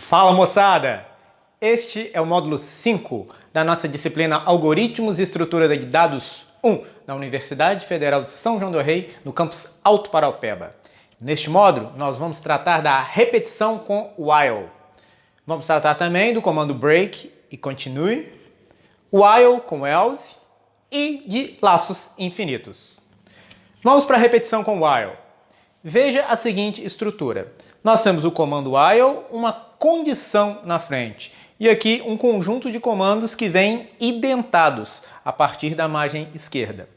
Fala, moçada! Este é o módulo 5 da nossa disciplina Algoritmos e Estrutura de Dados 1 da Universidade Federal de São João del Rei, no campus Alto Paraupeba. Neste módulo, nós vamos tratar da repetição com while. Vamos tratar também do comando break e continue, while com else e de laços infinitos. Vamos para a repetição com while. Veja a seguinte estrutura. Nós temos o comando while, uma condição na frente, e aqui um conjunto de comandos que vêm identados a partir da margem esquerda.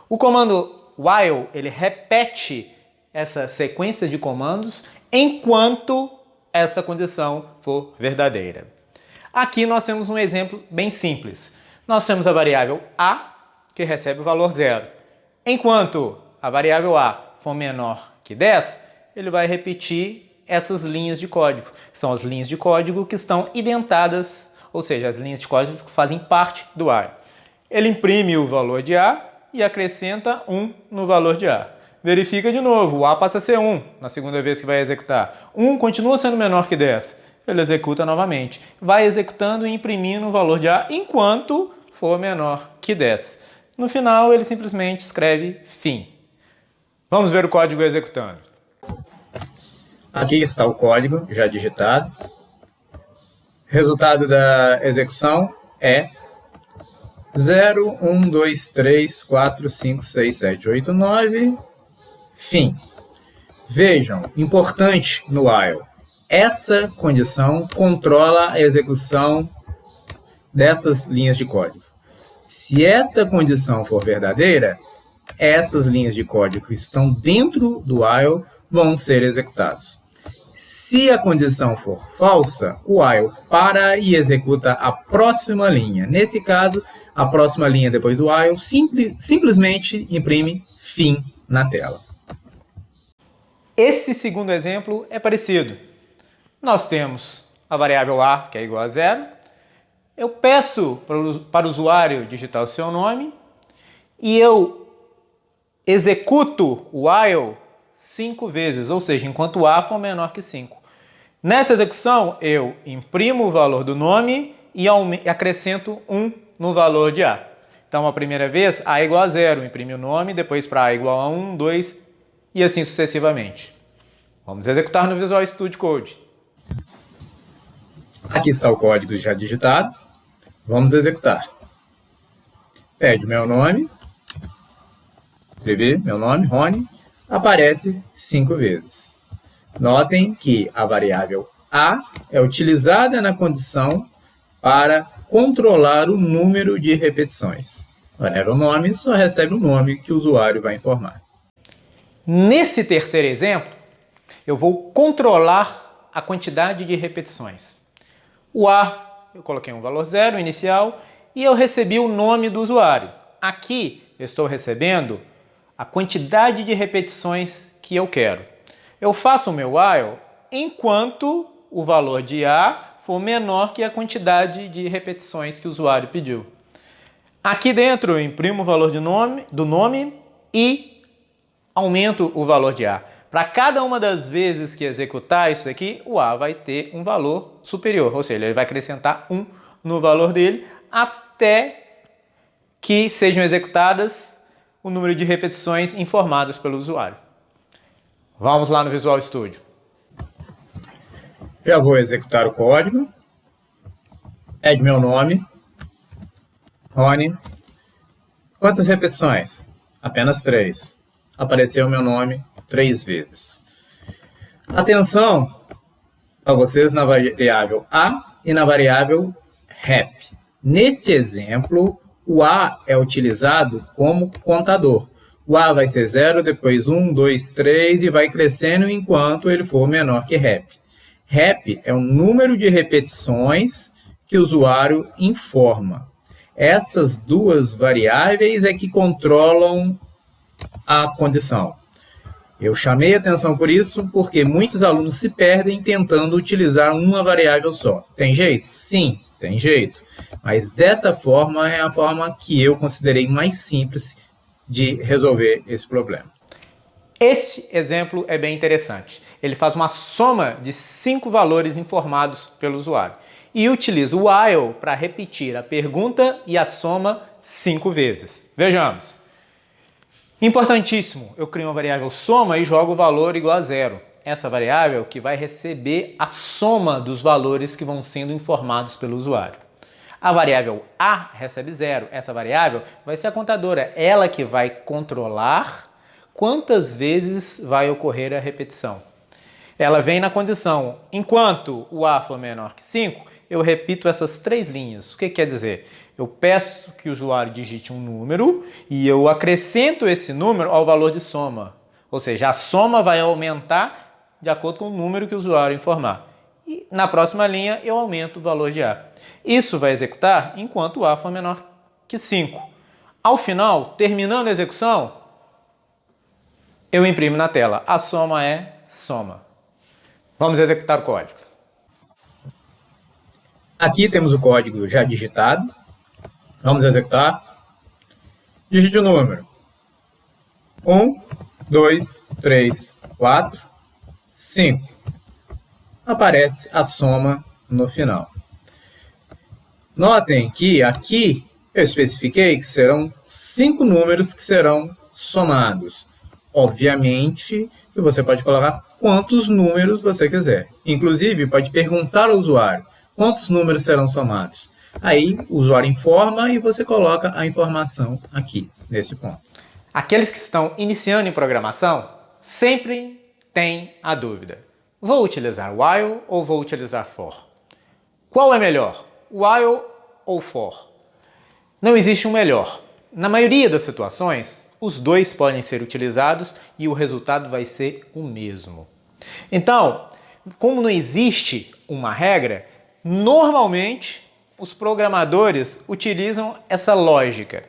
O comando while, ele repete essa sequência de comandos enquanto essa condição for verdadeira. Aqui nós temos um exemplo bem simples. Nós temos a variável a, que recebe o valor 0. Enquanto a variável a for menor que 10, ele vai repetir essas linhas de código. São as linhas de código que estão identadas, ou seja, as linhas de código que fazem parte do while. Ele imprime o valor de a e acrescenta 1 no valor de a. Verifica de novo, o a passa a ser 1 na segunda vez que vai executar. 1 continua sendo menor que 10. Ele executa novamente. Vai executando e imprimindo o valor de a enquanto for menor que 10. No final, ele simplesmente escreve fim. Vamos ver o código executando. Aqui está o código já digitado. Resultado da execução é 0, 1, 2, 3, 4, 5, 6, 7, 8, 9, fim. Vejam, importante no while, essa condição controla a execução dessas linhas de código. Se essa condição for verdadeira, essas linhas de código que estão dentro do while vão ser executados. Se a condição for falsa, o while para e executa a próxima linha. Nesse caso, a próxima linha depois do while simplesmente imprime fim na tela. Esse segundo exemplo é parecido. Nós temos a variável a, que é igual a 0. Eu peço para o usuário digitar o seu nome e eu executo o while 5 vezes, ou seja, enquanto a for menor que 5. Nessa execução, eu imprimo o valor do nome e acrescento 1 no valor de a. Então, a primeira vez, a é igual a 0, imprime o nome, depois para a igual a 1, 2 e assim sucessivamente. Vamos executar no Visual Studio Code. Aqui está o código já digitado. Vamos executar. Pede o meu nome, escrevi meu nome, Rony, aparece 5 vezes. Notem que a variável a é utilizada na condição para controlar o número de repetições. A variável nome só recebe o nome que o usuário vai informar. Nesse terceiro exemplo, eu vou controlar a quantidade de repetições. O a, eu coloquei um valor 0 inicial e eu recebi o nome do usuário. Aqui eu estou recebendo a quantidade de repetições que eu quero. Eu faço o meu while enquanto o valor de a for menor que a quantidade de repetições que o usuário pediu. Aqui dentro eu imprimo o valor do nome e aumento o valor de a. Para cada uma das vezes que executar isso aqui, o a vai ter um valor superior, ou seja, ele vai acrescentar 1 no valor dele até que sejam executadas o número de repetições informadas pelo usuário. Vamos lá no Visual Studio. Já vou executar o código. Pede meu nome, Rony. Quantas repetições? Apenas 3. Apareceu o meu nome 3 vezes. Atenção para vocês na variável a e na variável rep. Nesse exemplo, o a é utilizado como contador. O a vai ser 0, depois 1, 2, 3 e vai crescendo enquanto ele for menor que rep. Rep é o número de repetições que o usuário informa. Essas duas variáveis é que controlam a condição. Eu chamei atenção por isso porque muitos alunos se perdem tentando utilizar uma variável só. Tem jeito? Sim, tem jeito. Mas dessa forma é a forma que eu considerei mais simples de resolver esse problema. Este exemplo é bem interessante. Ele faz uma soma de 5 valores informados pelo usuário e utiliza o while para repetir a pergunta e a soma 5 vezes. Vejamos. Importantíssimo, eu crio uma variável soma e jogo o valor igual a 0. Essa variável que vai receber a soma dos valores que vão sendo informados pelo usuário. A variável A recebe 0. Essa variável vai ser a contadora, ela que vai controlar quantas vezes vai ocorrer a repetição. Ela vem na condição, enquanto o A for menor que 5, eu repito essas 3 linhas. O que quer dizer? Eu peço que o usuário digite um número e eu acrescento esse número ao valor de soma. Ou seja, a soma vai aumentar de acordo com o número que o usuário informar. E na próxima linha eu aumento o valor de A. Isso vai executar enquanto o A for menor que 5. Ao final, terminando a execução, eu imprimo na tela. A soma é soma. Vamos executar o código. Aqui temos o código já digitado. Vamos executar. Digite o número. 1, 2, 3, 4, 5. Aparece a soma no final. Notem que aqui eu especifiquei que serão 5 números que serão somados. Obviamente que você pode colocar quantos números você quiser. Inclusive, pode perguntar ao usuário quantos números serão somados. Aí o usuário informa e você coloca a informação aqui, nesse ponto. Aqueles que estão iniciando em programação sempre têm a dúvida. Vou utilizar while ou vou utilizar for? Qual é melhor, while ou for? Não existe um melhor. Na maioria das situações, os dois podem ser utilizados e o resultado vai ser o mesmo. Então, como não existe uma regra, normalmente os programadores utilizam essa lógica.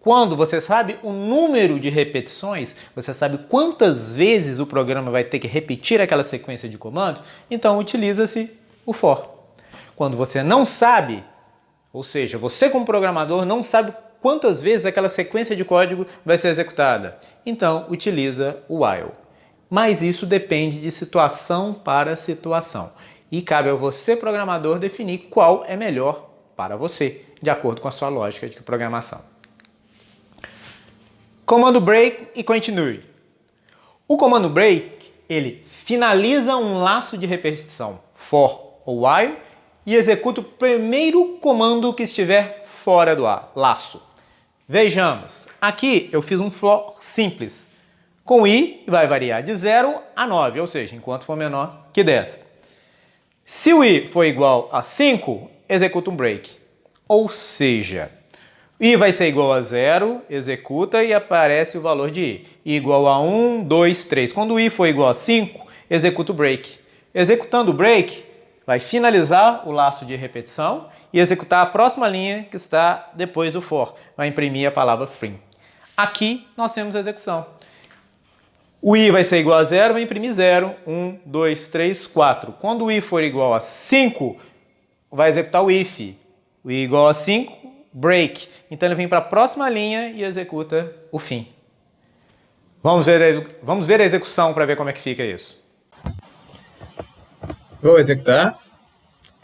Quando você sabe o número de repetições, você sabe quantas vezes o programa vai ter que repetir aquela sequência de comandos, então utiliza-se o for. Quando você não sabe, ou seja, você como programador não sabe quantas vezes aquela sequência de código vai ser executada, então utiliza o while. Mas isso depende de situação para situação. E cabe a você, programador, definir qual é melhor para você, de acordo com a sua lógica de programação. Comando break e continue. O comando break, ele finaliza um laço de repetição, for ou while, e executa o primeiro comando que estiver fora do laço. Vejamos, aqui eu fiz um for simples. Com i vai variar de 0 a 9, ou seja, enquanto for menor que 10. Se o i for igual a 5, executa um break. Ou seja, i vai ser igual a 0, executa e aparece o valor de i. I igual a 1, 2, 3. Quando o i for igual a 5, executa o break. Executando o break, vai finalizar o laço de repetição e executar a próxima linha que está depois do for. Vai imprimir a palavra free. Aqui nós temos a execução. O i vai ser igual a 0, vai imprimir 0, 1, 2, 3, 4. Quando o i for igual a 5, vai executar o if. O i igual a 5, break. Então ele vem para a próxima linha e executa o fim. Vamos ver a execução para ver como é que fica isso. Vou executar.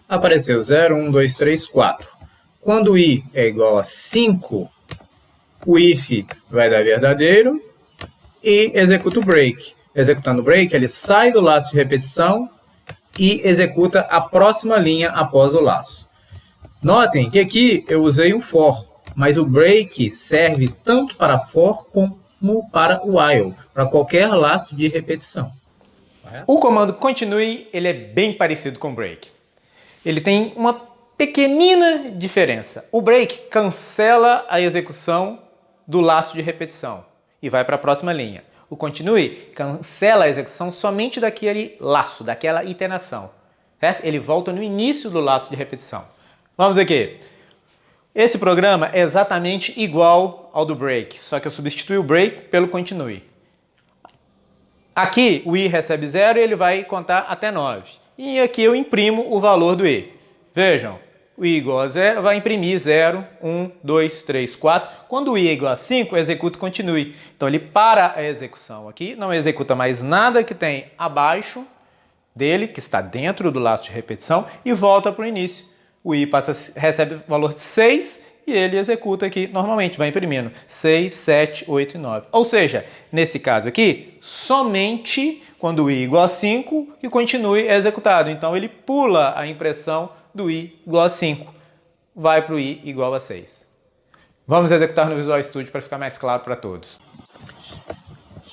Apareceu 0, 1, 2, 3, 4. Quando o i é igual a 5, o if vai dar verdadeiro e executa o break. Executando o break, ele sai do laço de repetição e executa a próxima linha após o laço. Notem que aqui eu usei um for, mas o break serve tanto para for como para while, para qualquer laço de repetição. O comando continue, ele é bem parecido com o break. Ele tem uma pequenina diferença. O break cancela a execução do laço de repetição e vai para a próxima linha. O continue cancela a execução somente daquele laço, daquela iteração. Certo? Ele volta no início do laço de repetição. Vamos aqui. Esse programa é exatamente igual ao do break, só que eu substituí o break pelo continue. Aqui o i recebe 0 e ele vai contar até 9. E aqui eu imprimo o valor do i. Vejam, o i igual a 0, vai imprimir 0, 1, 2, 3, 4. Quando o i é igual a 5, executa e continue. Então ele para a execução aqui, não executa mais nada que tem abaixo dele, que está dentro do laço de repetição, e volta para o início. O i recebe o valor de 6 e ele executa aqui normalmente, vai imprimindo 6, 7, 8 e 9. Ou seja, nesse caso aqui, somente quando o i igual a 5 que continue executado. Então ele pula a impressão do i igual a 5, vai para o i igual a 6. Vamos executar no Visual Studio para ficar mais claro para todos.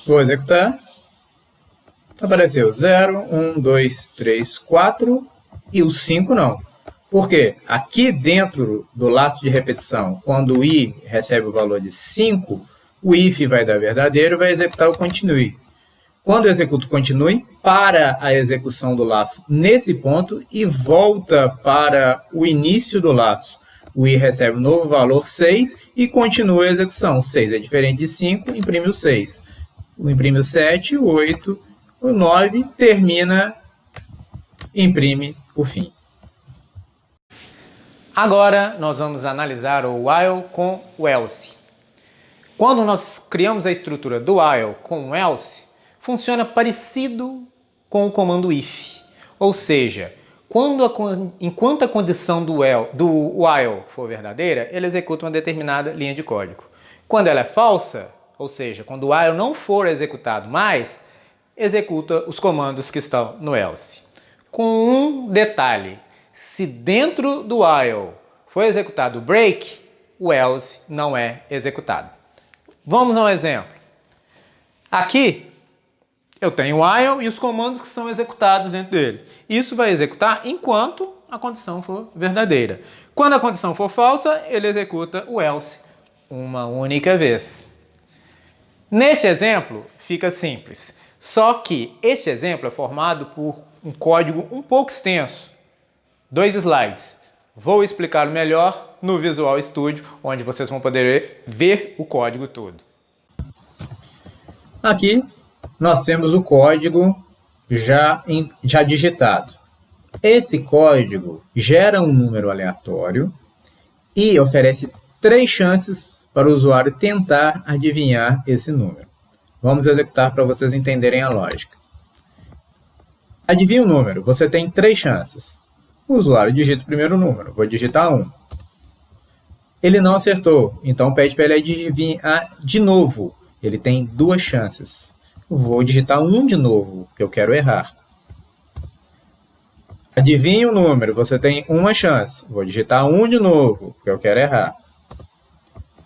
Vou executar. Apareceu 0, 1, 2, 3, 4 e o 5 não. Por quê? Aqui dentro do laço de repetição, quando o i recebe o valor de 5, o if vai dar verdadeiro e vai executar o continue. Quando eu executo o continue, para a execução do laço nesse ponto e volta para o início do laço. O i recebe um novo valor 6 e continua a execução. 6 é diferente de 5, imprime o 6. Imprime o 7, o 8, o 9, termina, imprime o fim. Agora nós vamos analisar o while com o else. Quando nós criamos a estrutura do while com o else, funciona parecido com o comando if. Ou seja, enquanto a condição do while for verdadeira, ele executa uma determinada linha de código. Quando ela é falsa, ou seja, quando o while não for executado mais, executa os comandos que estão no else. Com um detalhe: se dentro do while for executado o break, o else não é executado. Vamos a um exemplo. Aqui eu tenho o while e os comandos que são executados dentro dele. Isso vai executar enquanto a condição for verdadeira. Quando a condição for falsa, ele executa o else uma única vez. Nesse exemplo, fica simples. Só que este exemplo é formado por um código um pouco extenso. 2 slides. Vou explicar melhor no Visual Studio, onde vocês vão poder ver o código todo. Aqui nós temos o código já digitado. Esse código gera um número aleatório e oferece 3 chances para o usuário tentar adivinhar esse número. Vamos executar para vocês entenderem a lógica. Adivinha o número, você tem 3 chances. O usuário digita o primeiro número, vou digitar 1. Ele não acertou, então pede para ele adivinhar de novo. Ele tem 2 chances. Vou digitar 1 de novo, que eu quero errar. Adivinha o número, você tem 1 chance. Vou digitar 1 de novo, porque eu quero errar.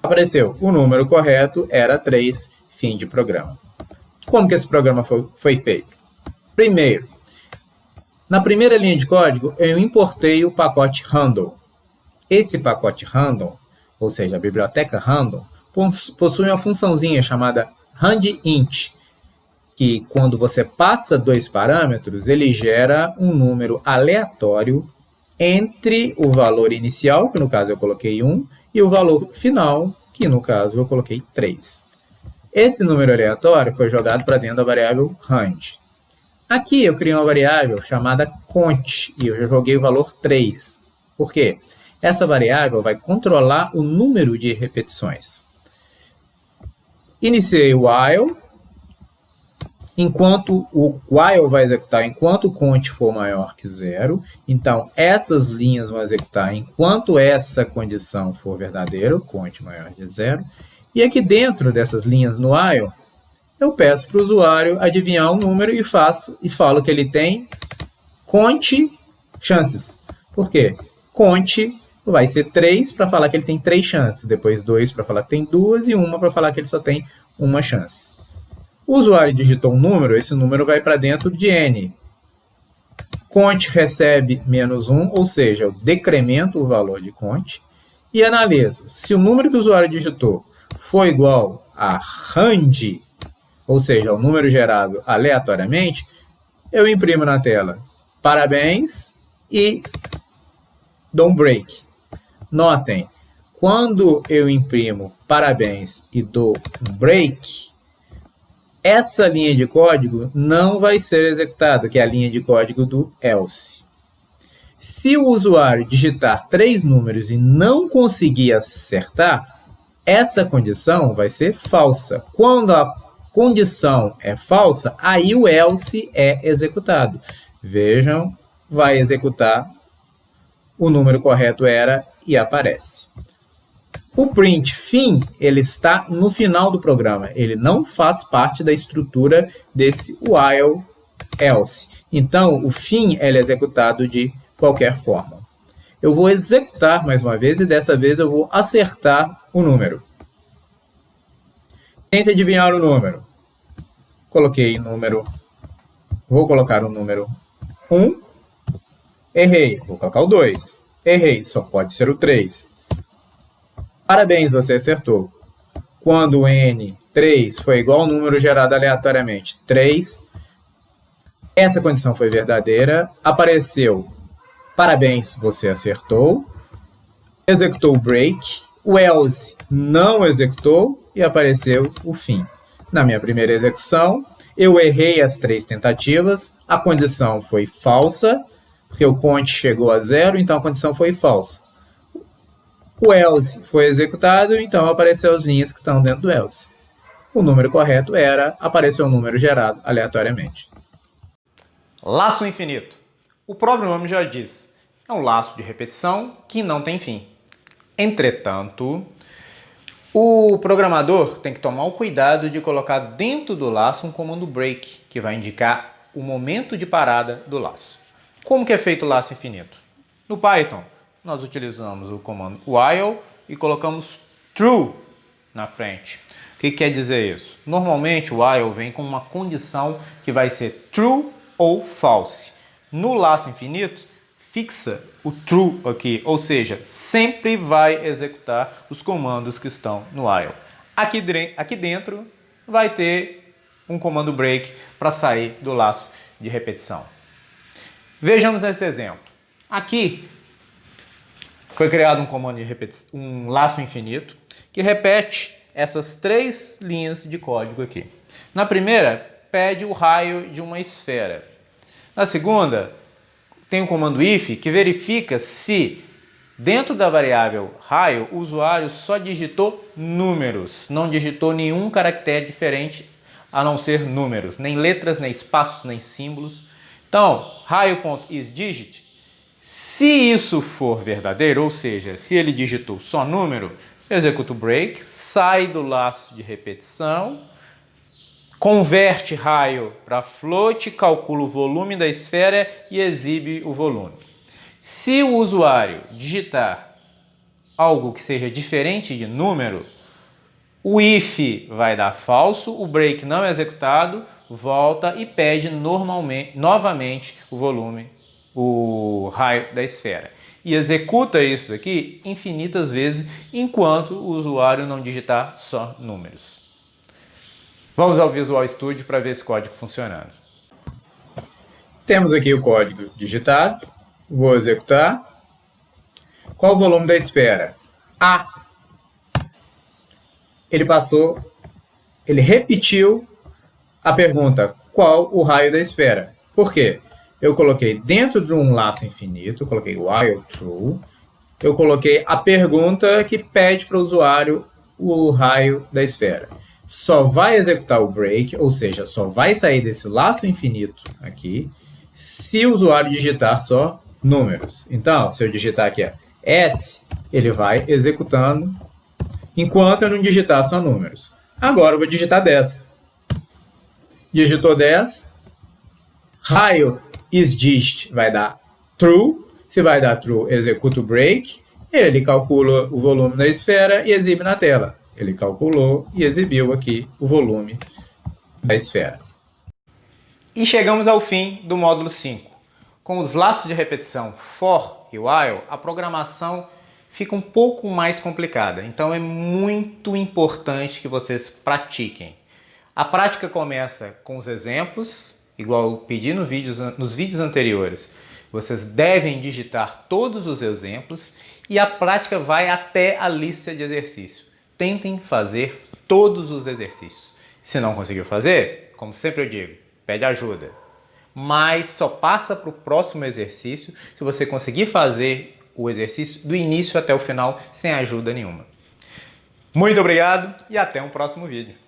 Apareceu, o número correto era 3, fim de programa. Como que esse programa foi feito? Primeiro, na primeira linha de código, eu importei o pacote Random. Esse pacote Random, ou seja, a biblioteca Random, possui uma funçãozinha chamada RandInt, que quando você passa 2 parâmetros, ele gera um número aleatório entre o valor inicial, que no caso eu coloquei 1, e o valor final, que no caso eu coloquei 3. Esse número aleatório foi jogado para dentro da variável rand. Aqui eu criei uma variável chamada cont e eu já joguei o valor 3. Por quê? Essa variável vai controlar o número de repetições. Iniciei o while. Enquanto o while vai executar enquanto o cont for maior que 0. Então, essas linhas vão executar enquanto essa condição for verdadeira, cont maior que 0. E aqui dentro dessas linhas no while, eu peço para o usuário adivinhar um número e falo que ele tem cont chances. Por quê? Cont vai ser 3 para falar que ele tem 3 chances, depois 2 para falar que tem 2 e 1 para falar que ele só tem 1 chance. O usuário digitou um número, esse número vai para dentro de n. Cont recebe menos 1, ou seja, eu decremento o valor de cont e analiso. Se o número que o usuário digitou for igual a rand, ou seja, o número gerado aleatoriamente, eu imprimo na tela parabéns e dou um break. Notem, quando eu imprimo parabéns e dou um break, essa linha de código não vai ser executada, que é a linha de código do else. Se o usuário digitar 3 números e não conseguir acertar, essa condição vai ser falsa. Quando a condição é falsa, aí o else é executado. Vejam, vai executar, o número correto era e aparece. O print fim, ele está no final do programa, ele não faz parte da estrutura desse while else. Então, o fim ele é executado de qualquer forma. Eu vou executar mais uma vez e dessa vez eu vou acertar o número. Tente adivinhar o número. Coloquei número, vou colocar o número 1, errei, vou colocar o 2, errei, só pode ser o 3. Parabéns, você acertou. Quando o N3 foi igual ao número gerado aleatoriamente, 3, essa condição foi verdadeira, apareceu, parabéns, você acertou, executou o break, o else não executou e apareceu o fim. Na minha primeira execução, eu errei as 3 tentativas, a condição foi falsa, porque o count chegou a 0, então a condição foi falsa. O else foi executado, então apareceu as linhas que estão dentro do else. O número correto era, apareceu um número gerado aleatoriamente. Laço infinito. O próprio nome já diz. É um laço de repetição que não tem fim. Entretanto, o programador tem que tomar o cuidado de colocar dentro do laço um comando break, que vai indicar o momento de parada do laço. Como que é feito o laço infinito? No Python, nós utilizamos o comando while e colocamos true na frente. O que quer dizer isso? Normalmente o while vem com uma condição que vai ser true ou false. No laço infinito, fixa o true aqui, ou seja, sempre vai executar os comandos que estão no while. Aqui dentro vai ter um comando break para sair do laço de repetição. Vejamos esse exemplo. Aqui foi criado um comando de repetição, um laço infinito, que repete essas 3 linhas de código aqui. Na primeira, pede o raio de uma esfera. Na segunda, tem um comando if que verifica se dentro da variável raio o usuário só digitou números, não digitou nenhum caractere diferente a não ser números, nem letras, nem espaços, nem símbolos. Então, raio.isDigit, se isso for verdadeiro, ou seja, se ele digitou só número, executa o break, sai do laço de repetição, converte raio para float, calcula o volume da esfera e exibe o volume. Se o usuário digitar algo que seja diferente de número, o if vai dar falso, o break não é executado, volta e pede novamente o volume, o raio da esfera. E executa isso daqui infinitas vezes enquanto o usuário não digitar só números. Vamos ao Visual Studio para ver esse código funcionando. Temos aqui o código digitado. Vou executar. Qual o volume da esfera? A. Ele repetiu a pergunta, qual o raio da esfera? Por quê? Eu coloquei dentro de um laço infinito, coloquei while true, eu coloquei a pergunta que pede para o usuário o raio da esfera. Só vai executar o break, ou seja, só vai sair desse laço infinito aqui, se o usuário digitar só números. Então, se eu digitar aqui S, ele vai executando enquanto eu não digitar só números. Agora eu vou digitar 10. Digitou 10, raio isDigit vai dar true. Se vai dar true, executa o break. Ele calcula o volume da esfera e exibe na tela. Ele calculou e exibiu aqui o volume da esfera. E chegamos ao fim do módulo 5. Com os laços de repetição for e while, a programação fica um pouco mais complicada. Então é muito importante que vocês pratiquem. A prática começa com os exemplos, igual eu pedi nos vídeos anteriores. Vocês devem digitar todos os exemplos e a prática vai até a lista de exercícios. Tentem fazer todos os exercícios. Se não conseguiu fazer, como sempre eu digo, pede ajuda. mas só passa para o próximo exercício se você conseguir fazer o exercício do início até o final sem ajuda nenhuma. Muito obrigado e até um próximo vídeo.